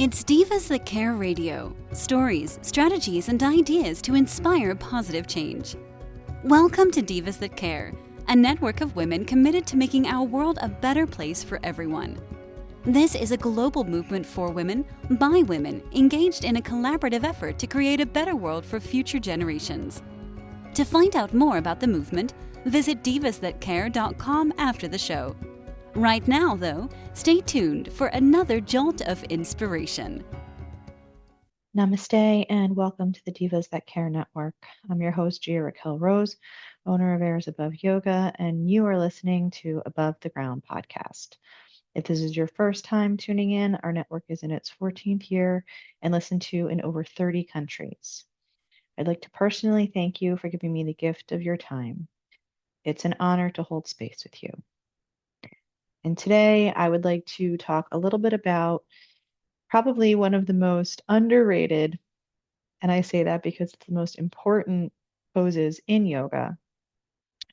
It's Divas That Care Radio. Stories, strategies, and ideas to inspire positive change. Welcome to Divas That Care, a network of women committed to making our world a better place for everyone. This is a global movement for women, by women, engaged in a collaborative effort to create a better world for future generations. To find out more about the movement, visit divasthatcare.com after the show. Right now, though, stay tuned for another jolt of inspiration. Namaste and welcome to the Divas That Care Network. I'm your host, Gia-Raquel Rose, owner of Airs Above Yoga, and you are listening to Above the Ground podcast. If this is your first time tuning in, our network is in its 14th year and listened to in over 30 countries. I'd like to personally thank you for giving me the gift of your time. It's an honor to hold space with you. And today I would like to talk a little bit about probably one of the most underrated, and I say that because it's the most important poses in yoga,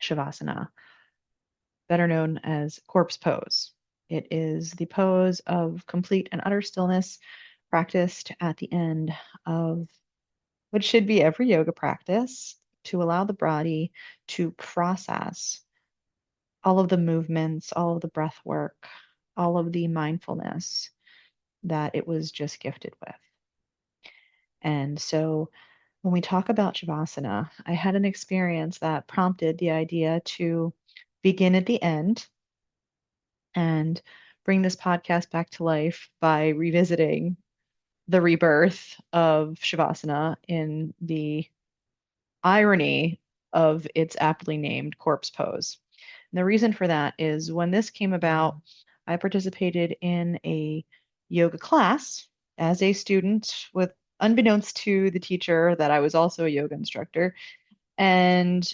Savasana, better known as corpse pose. It is the pose of complete and utter stillness practiced at the end of what should be every yoga practice to allow the body to process all of the movements, all of the breath work, all of the mindfulness that it was just gifted with. And so when we talk about Shavasana, I had an experience that prompted the idea to begin at the end and bring this podcast back to life by revisiting the rebirth of Shavasana in the irony of its aptly named corpse pose. And the reason for that is when this came about, I participated in a yoga class as a student with unbeknownst to the teacher that I was also a yoga instructor. And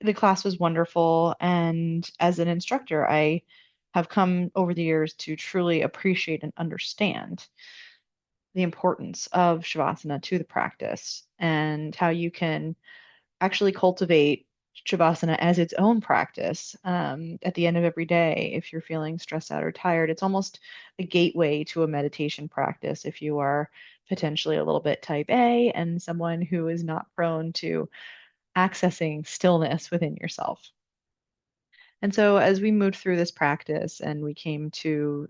the class was wonderful. And as an instructor, I have come over the years to truly appreciate and understand the importance of Shavasana to the practice and how you can actually cultivate Shavasana as its own practice at the end of every day. If you're feeling stressed out or tired, it's almost a gateway to a meditation practice if you are potentially a little bit type A and someone who is not prone to accessing stillness within yourself. And so as we moved through this practice and we came to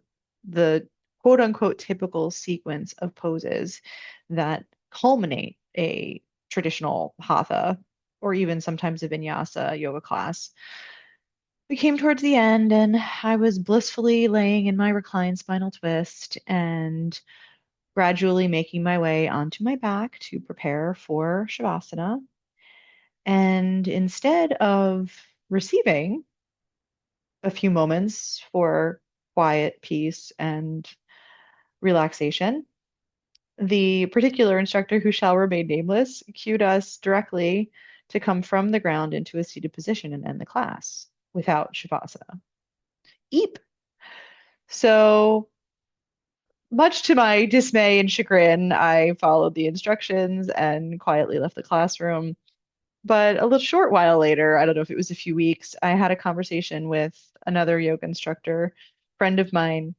the quote unquote typical sequence of poses that culminate a traditional hatha or even sometimes a vinyasa yoga class, we came towards the end and I was blissfully laying in my reclined spinal twist and gradually making my way onto my back to prepare for Shavasana. And instead of receiving a few moments for quiet, peace, and relaxation, the particular instructor, who shall remain nameless, cued us directly to come from the ground into a seated position and end the class without Shavasana. Eep. So, much to my dismay and chagrin, I followed the instructions and quietly left the classroom. But a little short while later, I don't know if it was a few weeks, I had a conversation with another yoga instructor, friend of mine,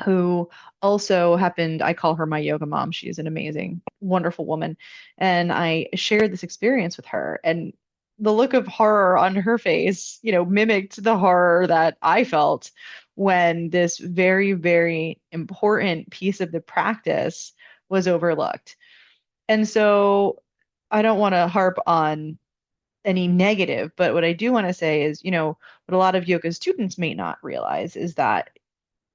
who also happened, I call her my yoga mom. She is an amazing, wonderful woman. And I shared this experience with her. And the look of horror on her face, mimicked the horror that I felt when this very, very important piece of the practice was overlooked. And so I don't want to harp on any negative, but what I do want to say is, what a lot of yoga students may not realize is that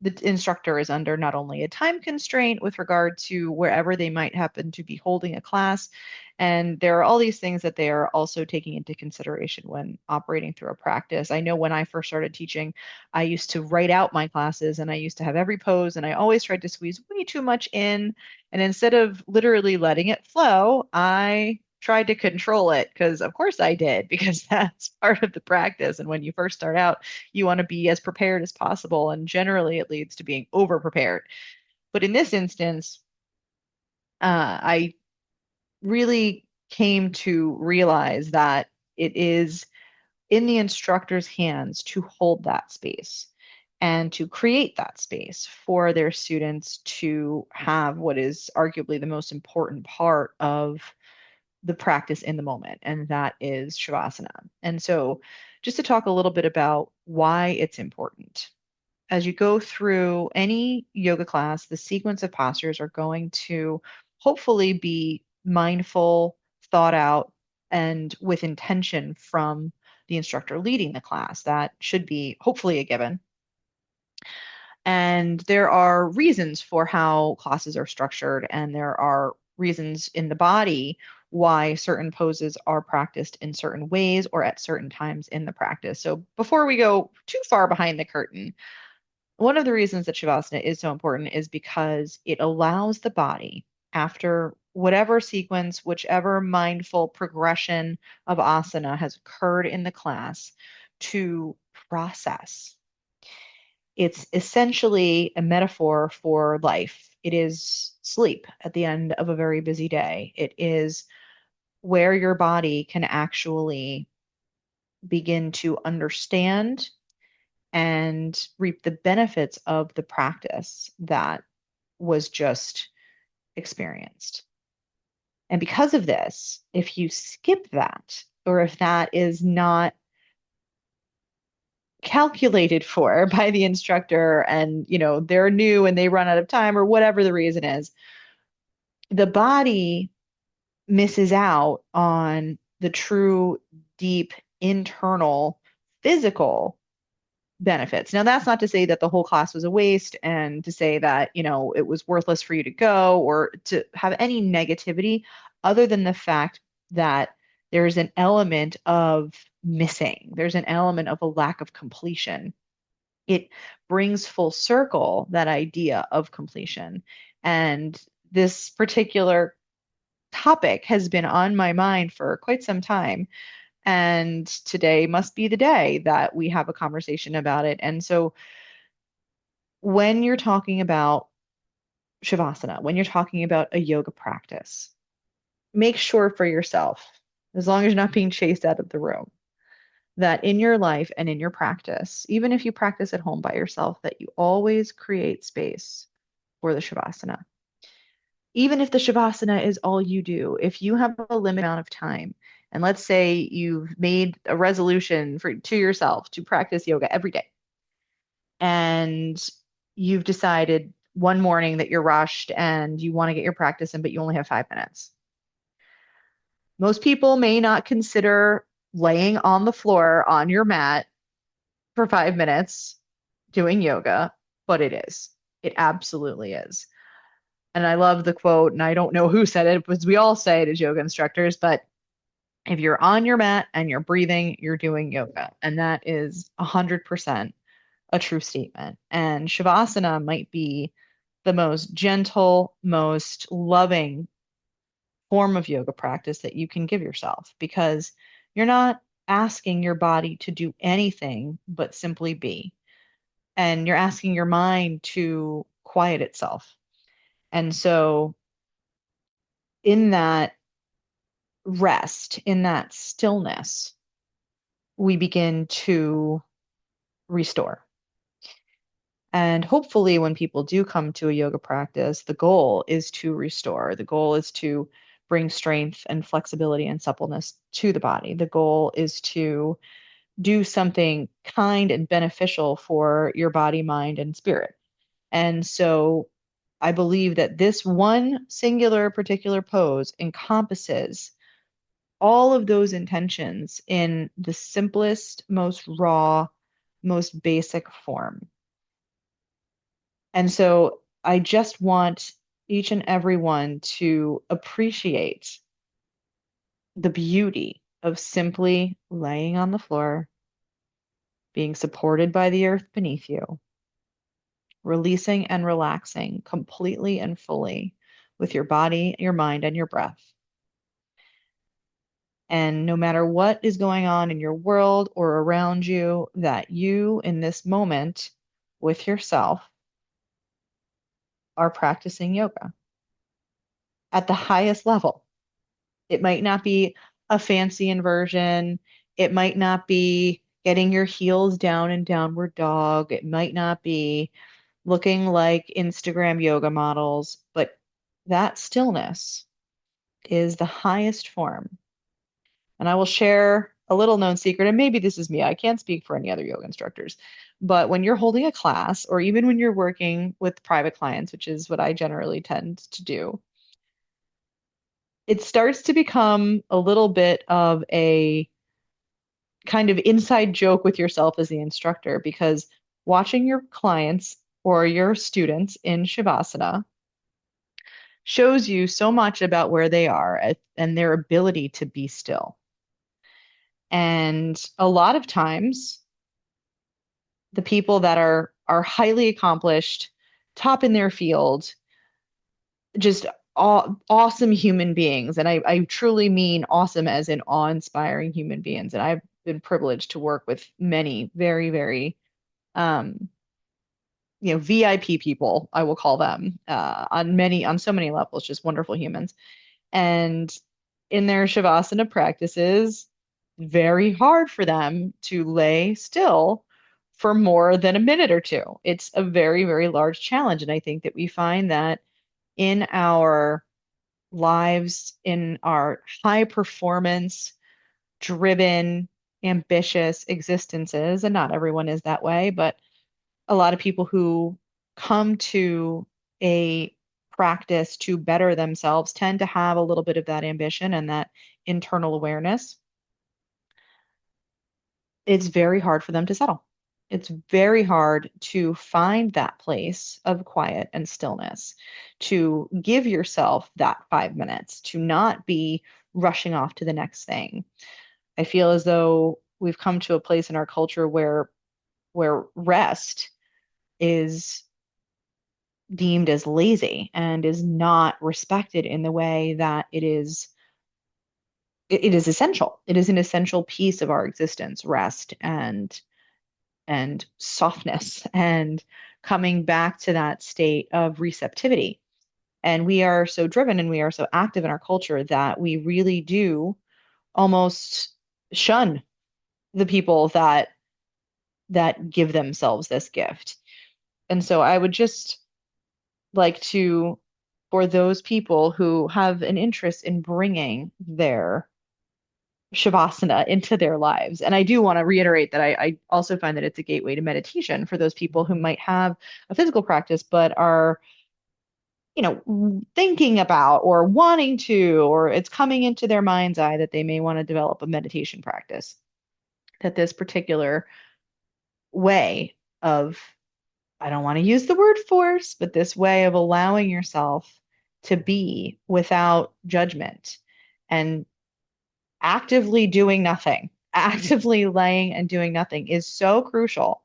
the instructor is under not only a time constraint with regard to wherever they might happen to be holding a class, and there are all these things that they are also taking into consideration when operating through a practice. I know when I first started teaching, I used to write out my classes and I used to have every pose, and I always tried to squeeze way too much in. And instead of literally letting it flow, I tried to control it because, of course, I did, because that's part of the practice. And when you first start out, you want to be as prepared as possible. And generally, it leads to being over prepared. But in this instance, I really came to realize that it is in the instructor's hands to hold that space. and to create that space for their students to have what is arguably the most important part of the practice in the moment, and that is Shavasana. And so, just to talk a little bit about why it's important. As you go through any yoga class, the sequence of postures are going to hopefully be mindful, thought out, and with intention from the instructor leading the class. That should be hopefully a given. And there are reasons for how classes are structured, and there are reasons in the body why certain poses are practiced in certain ways or at certain times in the practice. So before we go too far behind the curtain, one of the reasons that Shavasana is so important is because it allows the body, after whatever sequence, whichever mindful progression of asana has occurred in the class, to process. It's essentially a metaphor for life. It is sleep at the end of a very busy day. It is where your body can actually begin to understand and reap the benefits of the practice that was just experienced. And because of this, if you skip that, or if that is not calculated for by the instructor and they're new and they run out of time or whatever the reason is, the body misses out on the true deep internal physical benefits. Now, that's not to say that the whole class was a waste and to say that, it was worthless for you to go or to have any negativity other than the fact that there's an element of missing. There's an element of a lack of completion. It brings full circle that idea of completion. And this particular topic has been on my mind for quite some time. And today must be the day that we have a conversation about it. And so when you're talking about Shavasana, when you're talking about a yoga practice, make sure for yourself, as long as you're not being chased out of the room, that in your life and in your practice, even if you practice at home by yourself, that you always create space for the Shavasana. Even if the Shavasana is all you do, if you have a limited amount of time, and let's say you've made a resolution to yourself to practice yoga every day, and you've decided one morning that you're rushed and you want to get your practice in, but you only have 5 minutes. Most people may not consider laying on the floor on your mat for 5 minutes doing yoga, but it is. It absolutely is. And I love the quote, and I don't know who said it, because we all say it as yoga instructors, but if you're on your mat and you're breathing, you're doing yoga. And that is 100% a true statement. And Shavasana might be the most gentle, most loving form of yoga practice that you can give yourself, because you're not asking your body to do anything but simply be. And you're asking your mind to quiet itself. And so, in that rest, in that stillness, we begin to restore. And hopefully, when people do come to a yoga practice, the goal is to restore. The goal is to bring strength and flexibility and suppleness to the body. The goal is to do something kind and beneficial for your body, mind, and spirit. And so I believe that this one singular particular pose encompasses all of those intentions in the simplest, most raw, most basic form. And so I just want each and every one to appreciate the beauty of simply laying on the floor, being supported by the earth beneath you, releasing and relaxing completely and fully with your body, your mind, and your breath. And no matter what is going on in your world or around you, that you in this moment with yourself are practicing yoga at the highest level. It might not be a fancy inversion. It might not be, getting your heels down in downward dog. It might not be looking like Instagram yoga models, but that stillness is the highest form. And I will share a little known secret, and maybe this is me, I can't speak for any other yoga instructors, but when you're holding a class, or even when you're working with private clients, which is what I generally tend to do, it starts to become a little bit of a kind of inside joke with yourself as the instructor, because watching your clients or your students in Shavasana shows you so much about where they are and their ability to be still. And a lot of times, the people that are highly accomplished, top in their field, just awesome human beings. And I truly mean awesome as in awe-inspiring human beings. And I've been privileged to work with many very, very um, VIP people, I will call them, on so many levels, just wonderful humans. And in their Shavasana practices, very hard for them to lay still for more than a minute or two. It's a very, very large challenge. And I think that we find that in our lives, in our high performance driven, ambitious existences, and not everyone is that way, but a lot of people who come to a practice to better themselves tend to have a little bit of that ambition and that internal awareness. It's very hard for them to settle. It's very hard to find that place of quiet and stillness, to give yourself that 5 minutes, to not be rushing off to the next thing. I feel as though we've come to a place in our culture where rest is deemed as lazy and is not respected in the way that it is essential. It is an essential piece of our existence, rest and softness and coming back to that state of receptivity. And we are so driven and we are so active in our culture that we really do almost shun the people that give themselves this gift. And so I would just like to, for those people who have an interest in bringing their Shavasana into their lives. And I do want to reiterate that I also find that it's a gateway to meditation for those people who might have a physical practice but are, thinking about or wanting to, or it's coming into their mind's eye that they may want to develop a meditation practice. That this particular way of, I don't want to use the word force, but this way of allowing yourself to be without judgment and actively doing nothing, actively laying and doing nothing is so crucial.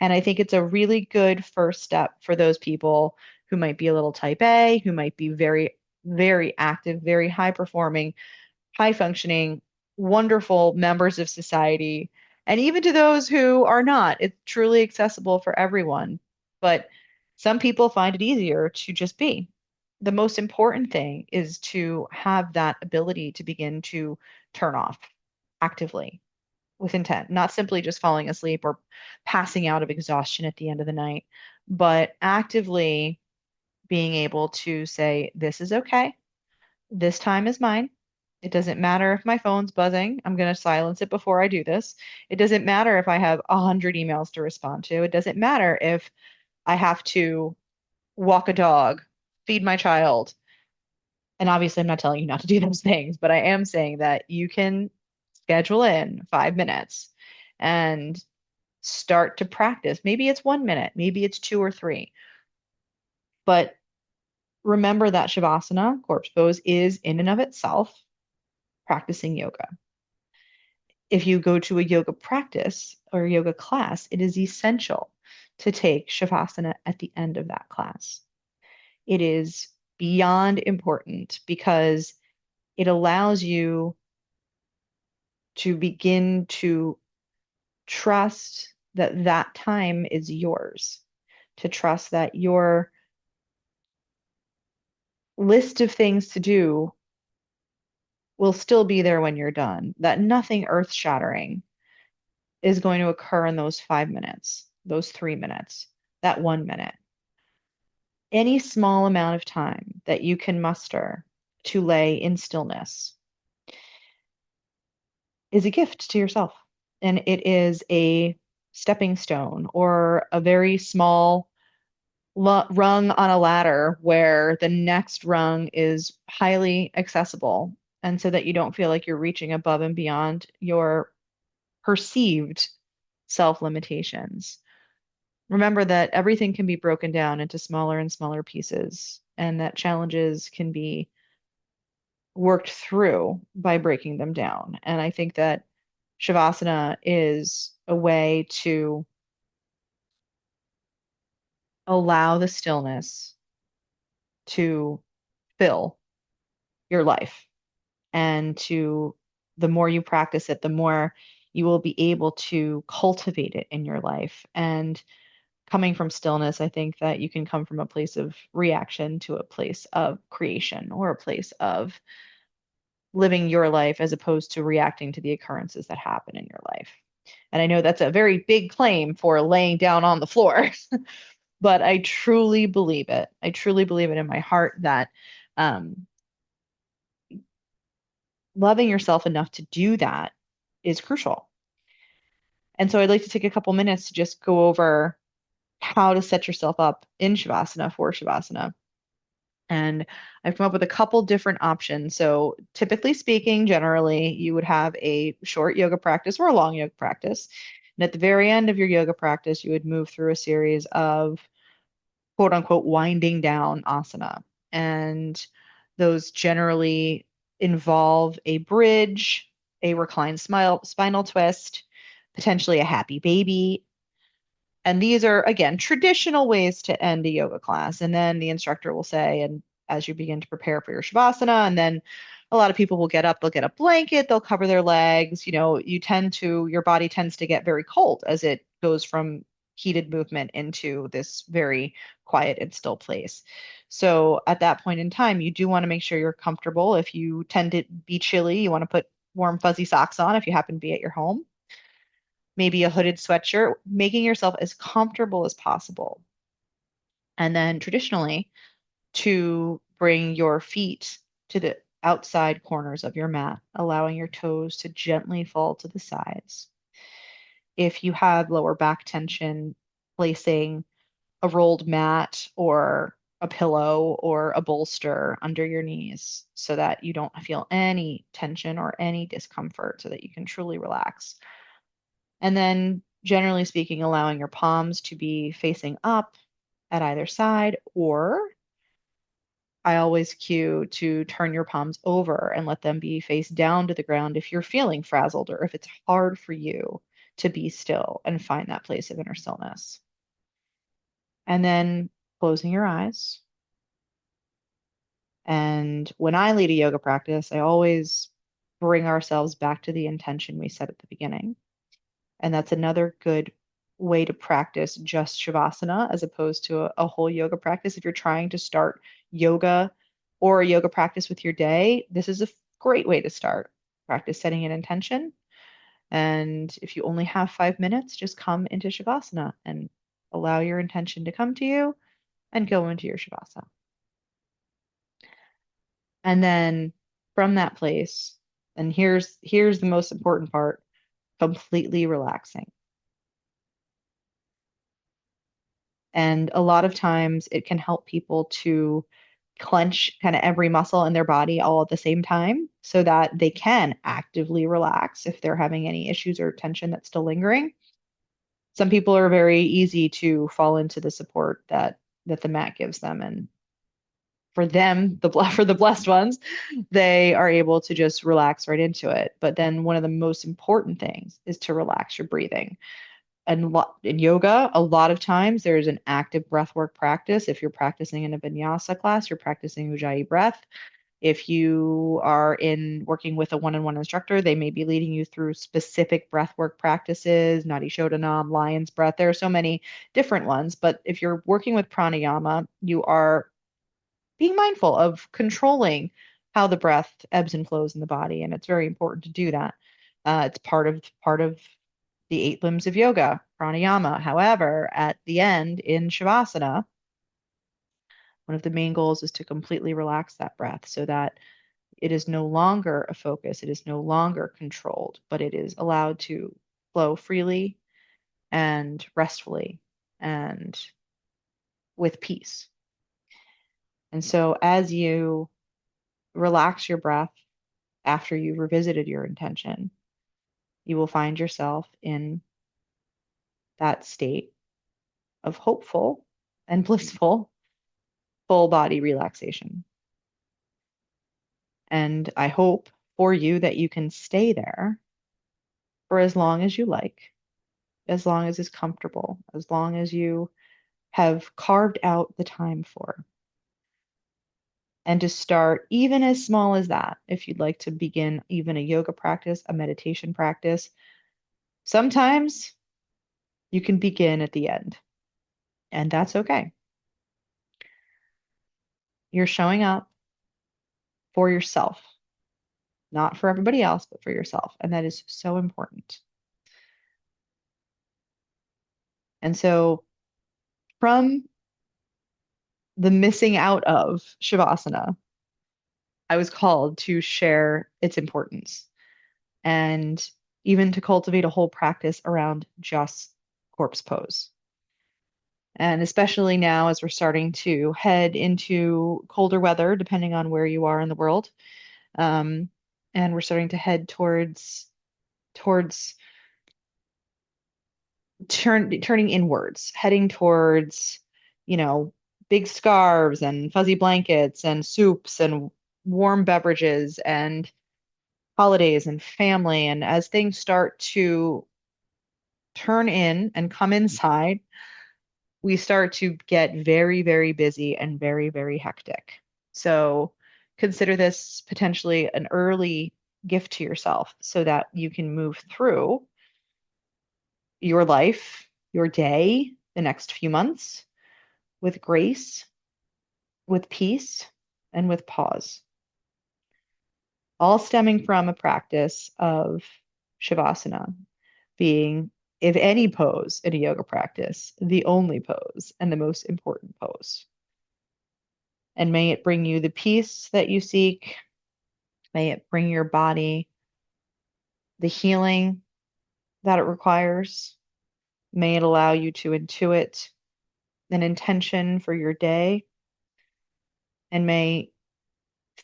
And I think it's a really good first step for those people who might be a little type A, who might be very, very active, very high performing, high functioning, wonderful members of society. And even to those who are not, it's truly accessible for everyone. But some people find it easier to just be. The most important thing is to have that ability to begin to turn off actively with intent, not simply just falling asleep or passing out of exhaustion at the end of the night, but actively being able to say, this is okay. This time is mine. It doesn't matter if my phone's buzzing. I'm going to silence it before I do this. It doesn't matter if I have 100 emails to respond to. It doesn't matter if I have to walk a dog, feed my child. And obviously, I'm not telling you not to do those things, but I am saying that you can schedule in 5 minutes and start to practice. Maybe it's 1 minute, maybe it's two or three. But remember that Shavasana, corpse pose, is in and of itself practicing yoga. If you go to a yoga practice or yoga class, it is essential to take Shavasana at the end of that class. It is beyond important because it allows you to begin to trust that that time is yours, to trust that your list of things to do will still be there when you're done, that nothing earth-shattering is going to occur in those 5 minutes, those 3 minutes, that 1 minute. Any small amount of time that you can muster to lay in stillness is a gift to yourself. And it is a stepping stone or a very small rung on a ladder where the next rung is highly accessible. And so that you don't feel like you're reaching above and beyond your perceived self limitations. Remember that everything can be broken down into smaller and smaller pieces, and that challenges can be worked through by breaking them down. And I think that Shavasana is a way to allow the stillness to fill your life. And the more you practice it, the more you will be able to cultivate it in your life. And coming from stillness, I think that you can come from a place of reaction to a place of creation or a place of living your life as opposed to reacting to the occurrences that happen in your life. And I know that's a very big claim for laying down on the floor, but I truly believe it. I truly believe it in my heart that um, loving yourself enough to do that is crucial. And so I'd like to take a couple minutes to just go over how to set yourself up in Shavasana for Shavasana. And I've come up with a couple different options. So, typically speaking, generally, you would have a short yoga practice or a long yoga practice. And at the very end of your yoga practice, you would move through a series of quote unquote winding down asana. And those generally involve a bridge, a reclined spinal twist, potentially a happy baby. And these are, again, traditional ways to end a yoga class. And then the instructor will say, and as you begin to prepare for your Shavasana, and then a lot of people will get up, they'll get a blanket, they'll cover their legs. Your body tends to get very cold as it goes from heated movement into this very quiet and still place. So at that point in time, you do want to make sure you're comfortable. If you tend to be chilly, you want to put warm, fuzzy socks on if you happen to be at your home, maybe a hooded sweatshirt, making yourself as comfortable as possible. And then traditionally, to bring your feet to the outside corners of your mat, allowing your toes to gently fall to the sides. If you have lower back tension, placing a rolled mat or a pillow or a bolster under your knees so that you don't feel any tension or any discomfort so that you can truly relax. And then, generally speaking, allowing your palms to be facing up at either side, or I always cue to turn your palms over and let them be face down to the ground if you're feeling frazzled or if it's hard for you to be still and find that place of inner stillness. And then closing your eyes. And when I lead a yoga practice, I always bring ourselves back to the intention we set at the beginning. And that's another good way to practice just Shavasana as opposed to a whole yoga practice. If you're trying to start yoga or a yoga practice with your day, this is a great way to start. Practice setting an intention. And if you only have 5 minutes, just come into Shavasana and allow your intention to come to you and go into your Shavasana. And then from that place, and here's the most important part, completely relaxing. And a lot of times it can help people to clench kind of every muscle in their body all at the same time so that they can actively relax if they're having any issues or tension that's still lingering. Some people are very easy to fall into the support that the mat gives them. And for them, for the blessed ones, they are able to just relax right into it. But then one of the most important things is to relax your breathing. And in yoga, a lot of times there's an active breathwork practice. If you're practicing in a vinyasa class, you're practicing Ujjayi breath. If you are working with a one-on-one instructor, they may be leading you through specific breathwork practices, Nadi Shodhanam, lion's breath. There are so many different ones, but if you're working with pranayama, you are being mindful of controlling how the breath ebbs and flows in the body, and it's very important to do that. It's part of the 8 limbs of yoga, pranayama. However, at the end in Shavasana, one of the main goals is to completely relax that breath so that it is no longer a focus, it is no longer controlled, but it is allowed to flow freely and restfully and with peace. And so as you relax your breath after you've revisited your intention, you will find yourself in that state of hopeful and blissful full body relaxation. And I hope for you that you can stay there for as long as you like, as long as it's comfortable, as long as you have carved out the time for. And to start even as small as that, if you'd like to begin even a yoga practice, a meditation practice, sometimes you can begin at the end, and that's okay. You're showing up for yourself, not for everybody else, but for yourself. And that is so important. And so from the missing out of Shavasana, I was called to share its importance and even to cultivate a whole practice around just corpse pose. And especially now as we're starting to head into colder weather, depending on where you are in the world, and we're starting to head towards turning inwards, heading towards, big scarves and fuzzy blankets and soups and warm beverages and holidays and family. And as things start to turn in and come inside, we start to get very, very busy and very, very hectic. So consider this potentially an early gift to yourself so that you can move through your life, your day, the next few months with grace, with peace, and with pause. All stemming from a practice of Shavasana being, if any pose in a yoga practice, the only pose and the most important pose. And may it bring you the peace that you seek. May it bring your body the healing that it requires. May it allow you to intuit an intention for your day. And may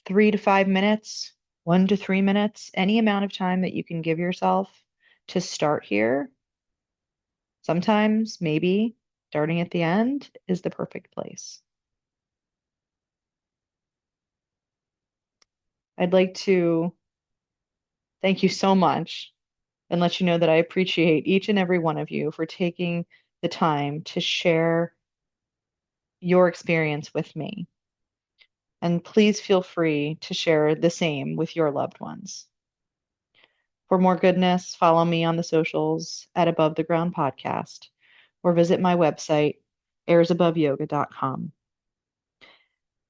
3 to 5 minutes, 1 to 3 minutes, any amount of time that you can give yourself to start here, sometimes maybe starting at the end is the perfect place. I'd like to thank you so much and let you know that I appreciate each and every one of you for taking the time to share your experience with me. And please feel free to share the same with your loved ones. For more goodness, follow me on the socials at Above the Ground Podcast or visit my website, airsaboveyoga.com.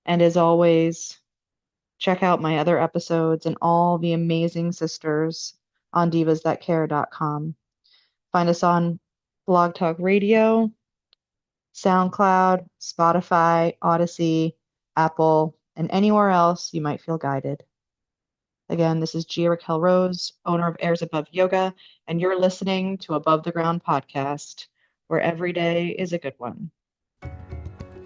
And as always, check out my other episodes and all the amazing sisters on divasthatcare.com. Find us on Blog Talk Radio, SoundCloud, Spotify, Odyssey, Apple, and anywhere else you might feel guided. Again, this is Gia-Raquel Rose, owner of Airs Above Yoga, and you're listening to Above the Ground Podcast, where every day is a good one.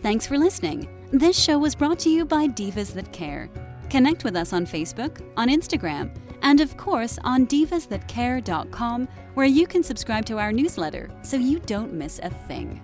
Thanks for listening. This show was brought to you by Divas That Care. Connect with us on Facebook, on Instagram, and of course on divasthatcare.com, where you can subscribe to our newsletter so you don't miss a thing.